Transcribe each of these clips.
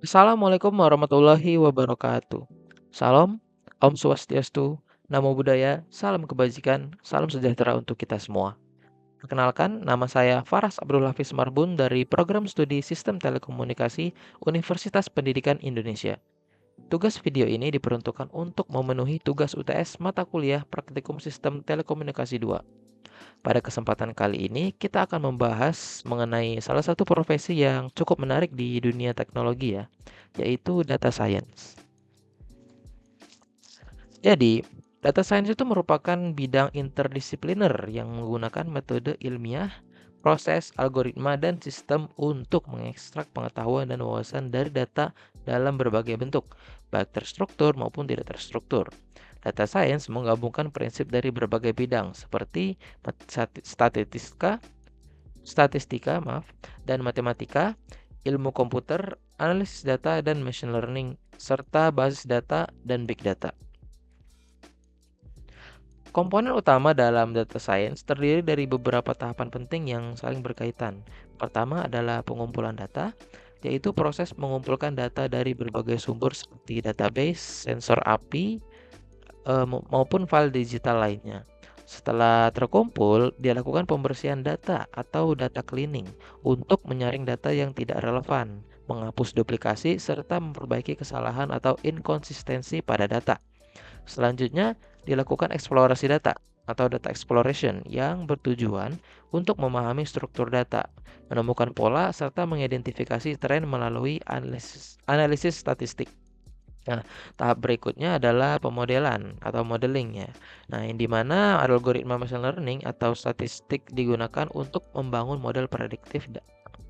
Assalamualaikum warahmatullahi wabarakatuh. Salam, Om Swastiastu, Namo Buddhaya, salam kebajikan, salam sejahtera untuk kita semua. Perkenalkan, nama saya Faras Abdul Hafiz Marbun dari Program Studi Sistem Telekomunikasi Universitas Pendidikan Indonesia. Tugas video ini diperuntukkan untuk memenuhi tugas UTS mata kuliah Praktikum Sistem Telekomunikasi 2. Pada kesempatan kali ini, kita akan membahas mengenai salah satu profesi yang cukup menarik di dunia teknologi ya, yaitu data science. Jadi, data science itu merupakan bidang interdisipliner yang menggunakan metode ilmiah, proses, algoritma, dan sistem untuk mengekstrak pengetahuan dan wawasan dari data dalam berbagai bentuk, baik terstruktur maupun tidak terstruktur. Data science menggabungkan prinsip dari berbagai bidang seperti statistika, dan matematika, ilmu komputer, analisis data dan machine learning, serta basis data dan big data. Komponen utama dalam data science terdiri dari beberapa tahapan penting yang saling berkaitan. Pertama adalah pengumpulan data, yaitu proses mengumpulkan data dari berbagai sumber seperti database, sensor API, maupun file digital lainnya. Setelah terkumpul, dilakukan pembersihan data atau data cleaning untuk menyaring data yang tidak relevan, menghapus duplikasi, serta memperbaiki kesalahan atau inkonsistensi pada data. Selanjutnya, dilakukan eksplorasi data atau data exploration yang bertujuan untuk memahami struktur data, menemukan pola, serta mengidentifikasi tren melalui analisis statistik. Nah, tahap berikutnya adalah pemodelan atau modeling ya. Nah, yang dimana algoritma machine learning atau statistik digunakan untuk membangun model prediktif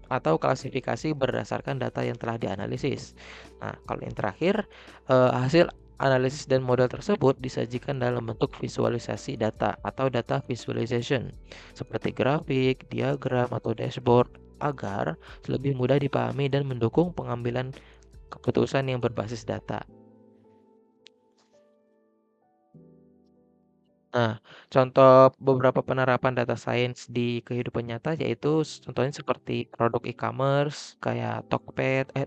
atau klasifikasi berdasarkan data yang telah dianalisis. Nah, kalau yang terakhir, hasil analisis dan model tersebut disajikan dalam bentuk visualisasi data atau data visualization seperti grafik, diagram, atau dashboard agar lebih mudah dipahami dan mendukung pengambilan keputusan yang berbasis data. Nah, contoh beberapa penerapan data science di kehidupan nyata yaitu contohnya seperti produk e-commerce kayak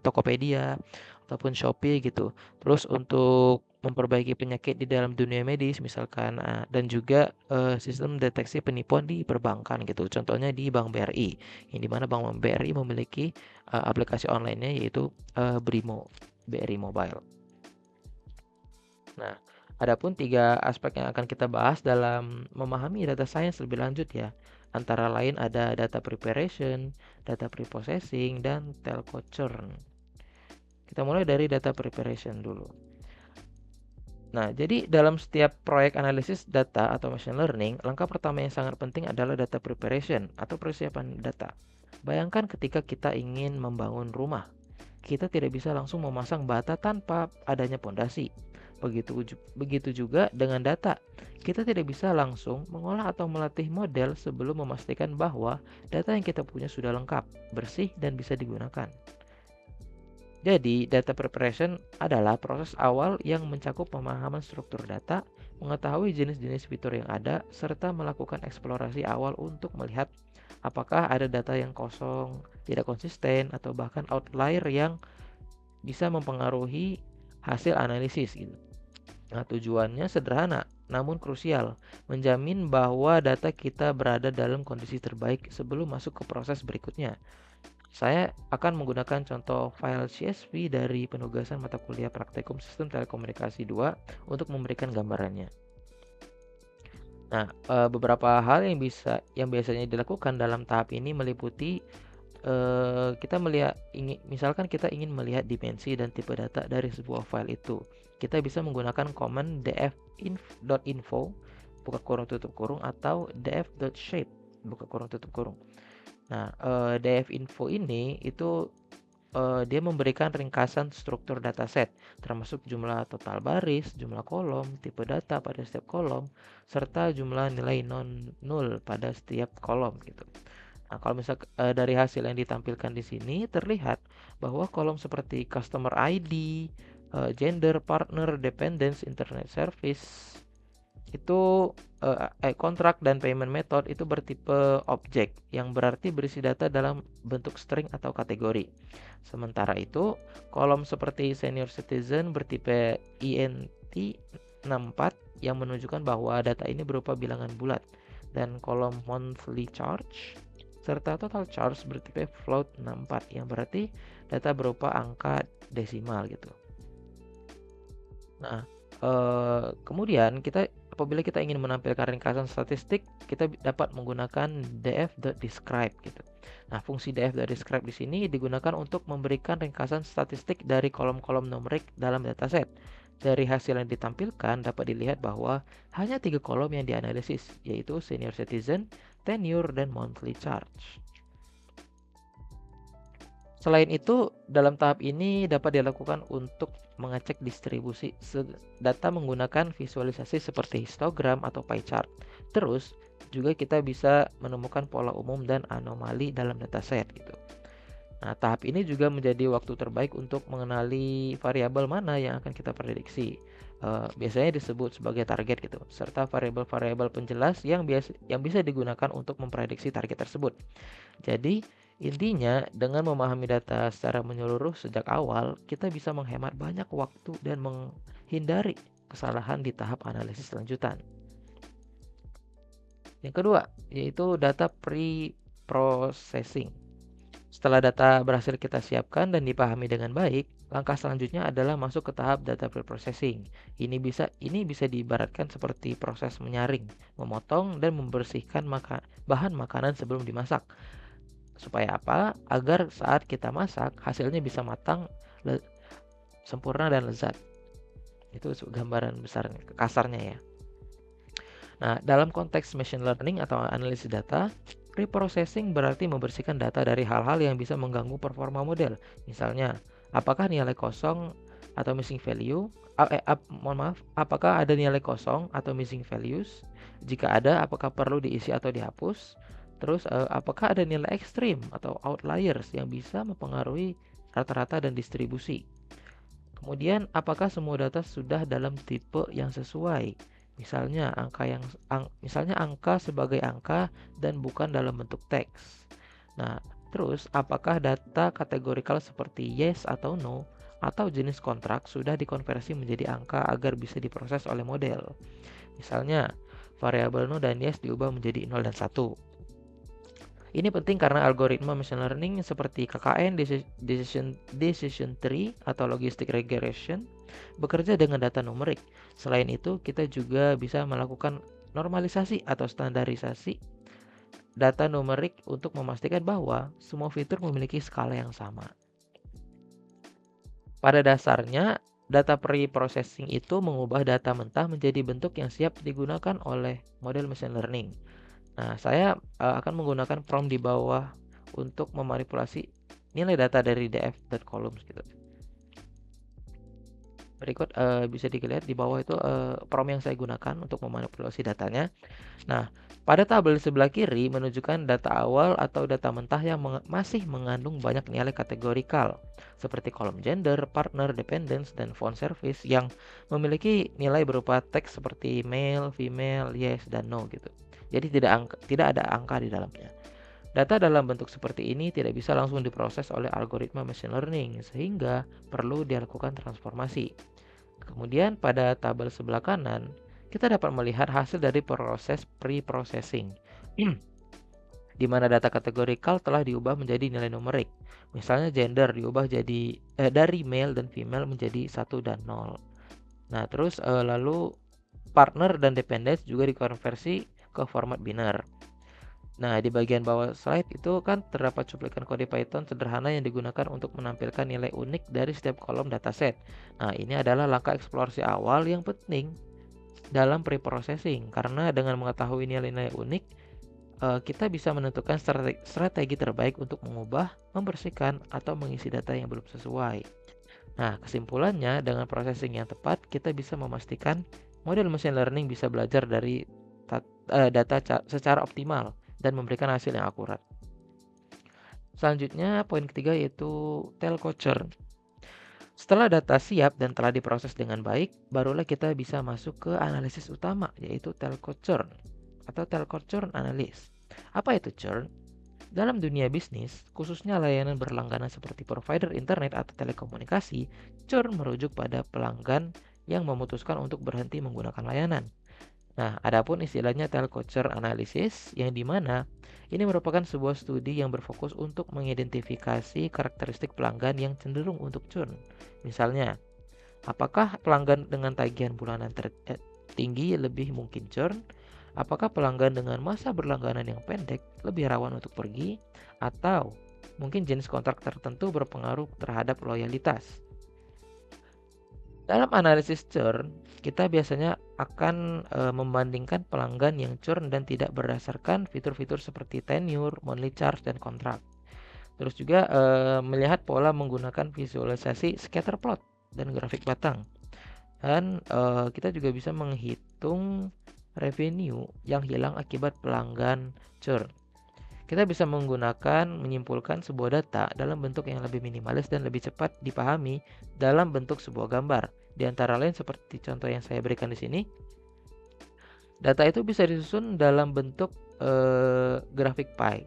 Tokopedia ataupun Shopee gitu. Terus untuk memperbaiki penyakit di dalam dunia medis misalkan dan juga sistem deteksi penipuan di perbankan gitu. Contohnya di Bank BRI. Yang dimana Bank BRI memiliki aplikasi online-nya yaitu BRI Mobile. Nah, adapun 3 aspek yang akan kita bahas dalam memahami data science lebih lanjut ya. Antara lain ada data preparation, data preprocessing, dan telco churn. Kita mulai dari data preparation dulu. Nah, jadi dalam setiap proyek analisis data atau machine learning, langkah pertama yang sangat penting adalah data preparation atau persiapan data. Bayangkan ketika kita ingin membangun rumah, kita tidak bisa langsung memasang bata tanpa adanya pondasi. Begitu juga dengan data. Kita tidak bisa langsung mengolah atau melatih model sebelum memastikan bahwa data yang kita punya sudah lengkap, bersih, dan bisa digunakan. Jadi, data preparation adalah proses awal yang mencakup pemahaman struktur data, mengetahui jenis-jenis fitur yang ada, serta melakukan eksplorasi awal untuk melihat apakah ada data yang kosong, tidak konsisten, atau bahkan outlier yang bisa mempengaruhi hasil analisis gitu. Nah, tujuannya sederhana namun krusial, menjamin bahwa data kita berada dalam kondisi terbaik sebelum masuk ke proses berikutnya. Saya akan menggunakan contoh file CSV dari penugasan mata kuliah Praktikum Sistem Telekomunikasi 2 untuk memberikan gambarannya. Nah, beberapa hal yang biasanya dilakukan dalam tahap ini meliputi kita misalkan kita ingin melihat dimensi dan tipe data dari sebuah file itu. Kita bisa menggunakan command df.info buka kurung tutup kurung atau df.shape buka kurung tutup kurung. Nah, df.info ini itu dia memberikan ringkasan struktur dataset, termasuk jumlah total baris, jumlah kolom, tipe data pada setiap kolom, serta jumlah nilai non-null pada setiap kolom gitu. Nah, kalau misal dari hasil yang ditampilkan di sini terlihat bahwa kolom seperti customer ID, gender, partner, dependence, internet service, Itu kontrak dan payment method itu bertipe objek yang berarti berisi data dalam bentuk string atau kategori. Sementara itu, kolom seperti senior citizen bertipe int64 yang menunjukkan bahwa data ini berupa bilangan bulat, dan kolom monthly charge serta total charge bertipe float 64 yang berarti data berupa angka desimal gitu. Nah, kemudian apabila kita ingin menampilkan ringkasan statistik, kita dapat menggunakan df.describe gitu. Nah, fungsi df.describe di sini digunakan untuk memberikan ringkasan statistik dari kolom-kolom numerik dalam dataset. Dari hasil yang ditampilkan dapat dilihat bahwa hanya 3 kolom yang dianalisis, yaitu senior citizen, tenure, dan monthly charge. Selain itu, dalam tahap ini dapat dilakukan untuk mengecek distribusi data menggunakan visualisasi seperti histogram atau pie chart. Terus, juga kita bisa menemukan pola umum dan anomali dalam dataset gitu. Nah, tahap ini juga menjadi waktu terbaik untuk mengenali variabel mana yang akan kita prediksi. Biasanya disebut sebagai target gitu, serta variabel-variabel penjelas yang bisa digunakan untuk memprediksi target tersebut. Jadi, intinya dengan memahami data secara menyeluruh sejak awal, kita bisa menghemat banyak waktu dan menghindari kesalahan di tahap analisis lanjutan. Yang kedua, yaitu data pre-processing. Setelah data berhasil kita siapkan dan dipahami dengan baik, langkah selanjutnya adalah masuk ke tahap data pre-processing. Ini bisa diibaratkan seperti proses menyaring, memotong, dan membersihkan bahan makanan sebelum dimasak. Supaya apa? Agar saat kita masak, hasilnya bisa matang, sempurna, dan lezat. Itu gambaran besar kasarnya ya. Nah, dalam konteks machine learning atau analisis data, pre-processing berarti membersihkan data dari hal-hal yang bisa mengganggu performa model. Misalnya, apakah nilai kosong atau missing value? Apakah ada nilai kosong atau missing values? Jika ada, apakah perlu diisi atau dihapus? Terus, apakah ada nilai ekstrim atau outliers yang bisa mempengaruhi rata-rata dan distribusi? Kemudian, apakah semua data sudah dalam tipe yang sesuai? Misalnya angka sebagai angka dan bukan dalam bentuk teks. Nah, terus apakah data kategorikal seperti yes atau no atau jenis kontrak sudah dikonversi menjadi angka agar bisa diproses oleh model? Misalnya, variabel no dan yes diubah menjadi 0 dan 1. Ini penting karena algoritma machine learning seperti KKN, decision tree, atau logistic regression bekerja dengan data numerik. Selain itu, kita juga bisa melakukan normalisasi atau standarisasi data numerik untuk memastikan bahwa semua fitur memiliki skala yang sama. Pada dasarnya, data pre-processing itu mengubah data mentah menjadi bentuk yang siap digunakan oleh model machine learning. Nah, saya akan menggunakan prompt di bawah untuk memanipulasi nilai data dari df.columns gitu. Berikut bisa dilihat di bawah itu prompt yang saya gunakan untuk memanipulasi datanya. Nah, pada tabel sebelah kiri menunjukkan data awal atau data mentah yang masih mengandung banyak nilai kategorikal seperti kolom gender, partner, dependence, dan phone service yang memiliki nilai berupa teks seperti male, female, yes, dan no gitu. Jadi tidak ada angka di dalamnya. Data dalam bentuk seperti ini tidak bisa langsung diproses oleh algoritma machine learning, sehingga perlu dilakukan transformasi. Kemudian pada tabel sebelah kanan, kita dapat melihat hasil dari proses pre-processing, di mana data kategorikal telah diubah menjadi nilai numerik. Misalnya gender diubah dari male dan female menjadi 1 dan 0. Nah, terus lalu partner dan dependence juga dikonversi ke format biner. Nah, di bagian bawah slide itu kan terdapat cuplikan kode Python sederhana yang digunakan untuk menampilkan nilai unik dari setiap kolom dataset. Nah, ini adalah langkah eksplorasi awal yang penting dalam pre-processing, karena dengan mengetahui nilai-nilai unik, kita bisa menentukan strategi terbaik untuk mengubah, membersihkan, atau mengisi data yang belum sesuai. Nah, kesimpulannya, dengan processing yang tepat, kita bisa memastikan model machine learning bisa belajar dari data secara optimal dan memberikan hasil yang akurat. Selanjutnya, poin ketiga yaitu telco churn. Setelah data siap dan telah diproses dengan baik, barulah kita bisa masuk ke analisis utama, yaitu telco churn atau telco churn analysis. Apa itu churn? Dalam dunia bisnis, khususnya layanan berlangganan seperti provider internet atau telekomunikasi, churn merujuk pada pelanggan yang memutuskan untuk berhenti menggunakan layanan. Nah, adapun istilahnya telco churn analysis yang dimana ini merupakan sebuah studi yang berfokus untuk mengidentifikasi karakteristik pelanggan yang cenderung untuk churn. Misalnya, apakah pelanggan dengan tagihan bulanan tinggi lebih mungkin churn? Apakah pelanggan dengan masa berlangganan yang pendek lebih rawan untuk pergi? Atau mungkin jenis kontrak tertentu berpengaruh terhadap loyalitas? Dalam analisis churn, kita biasanya akan membandingkan pelanggan yang churn dan tidak berdasarkan fitur-fitur seperti tenure, monthly charge, dan kontrak. Terus juga melihat pola menggunakan visualisasi scatter plot dan grafik batang. Dan kita juga bisa menghitung revenue yang hilang akibat pelanggan churn. Kita bisa menyimpulkan sebuah data dalam bentuk yang lebih minimalis dan lebih cepat dipahami dalam bentuk sebuah gambar. Di antara lain seperti contoh yang saya berikan di sini, data itu bisa disusun dalam bentuk grafik pie.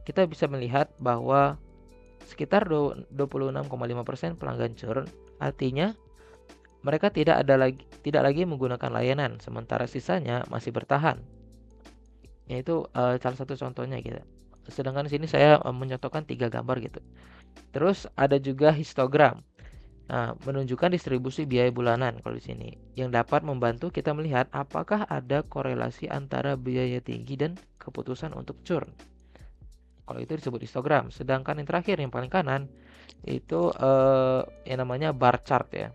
Kita bisa melihat bahwa sekitar 26,5% pelanggan churn, artinya mereka tidak lagi menggunakan layanan, sementara sisanya masih bertahan. Yaitu salah satu contohnya gitu. Sedangkan di sini saya menyontohkan 3 gambar gitu. Terus ada juga histogram. Nah, menunjukkan distribusi biaya bulanan kalau di sini yang dapat membantu kita melihat apakah ada korelasi antara biaya tinggi dan keputusan untuk churn. Kalau itu disebut histogram. Sedangkan yang terakhir yang paling kanan itu yang namanya bar chart ya.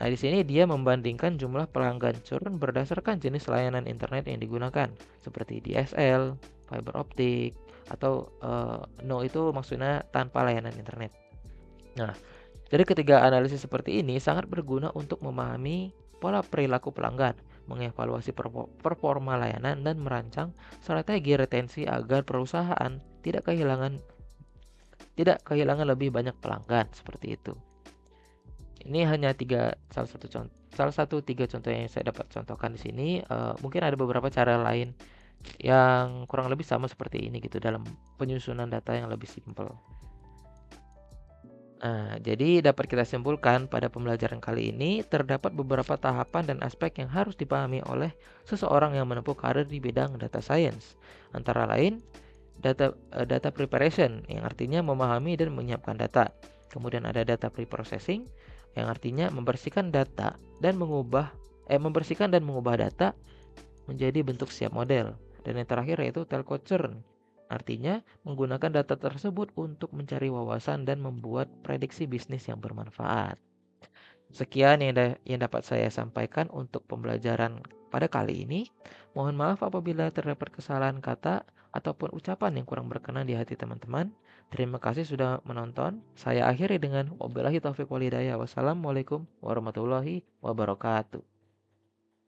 Nah, di sini dia membandingkan jumlah pelanggan churn berdasarkan jenis layanan internet yang digunakan, seperti DSL, fiber optik, atau no itu maksudnya tanpa layanan internet. Nah, dari ketiga analisis seperti ini sangat berguna untuk memahami pola perilaku pelanggan, mengevaluasi performa layanan, dan merancang strategi retensi agar perusahaan tidak kehilangan lebih banyak pelanggan seperti itu. Ini hanya salah satu tiga contoh yang saya dapat contohkan di sini. Mungkin ada beberapa cara lain yang kurang lebih sama seperti ini gitu dalam penyusunan data yang lebih simpel. Nah, jadi dapat kita simpulkan pada pembelajaran kali ini terdapat beberapa tahapan dan aspek yang harus dipahami oleh seseorang yang menempuh karir di bidang data science. Antara lain, data preparation yang artinya memahami dan menyiapkan data. Kemudian ada data preprocessing yang artinya membersihkan dan mengubah data menjadi bentuk siap model. Dan yang terakhir yaitu telco churn. Artinya menggunakan data tersebut untuk mencari wawasan dan membuat prediksi bisnis yang bermanfaat. Sekian yang dapat saya sampaikan untuk pembelajaran pada kali ini. Mohon maaf apabila terdapat kesalahan kata ataupun ucapan yang kurang berkenan di hati teman-teman. Terima kasih sudah menonton. Saya akhiri dengan wabillahi taufiq walhidayah. Wassalamualaikum warahmatullahi wabarakatuh.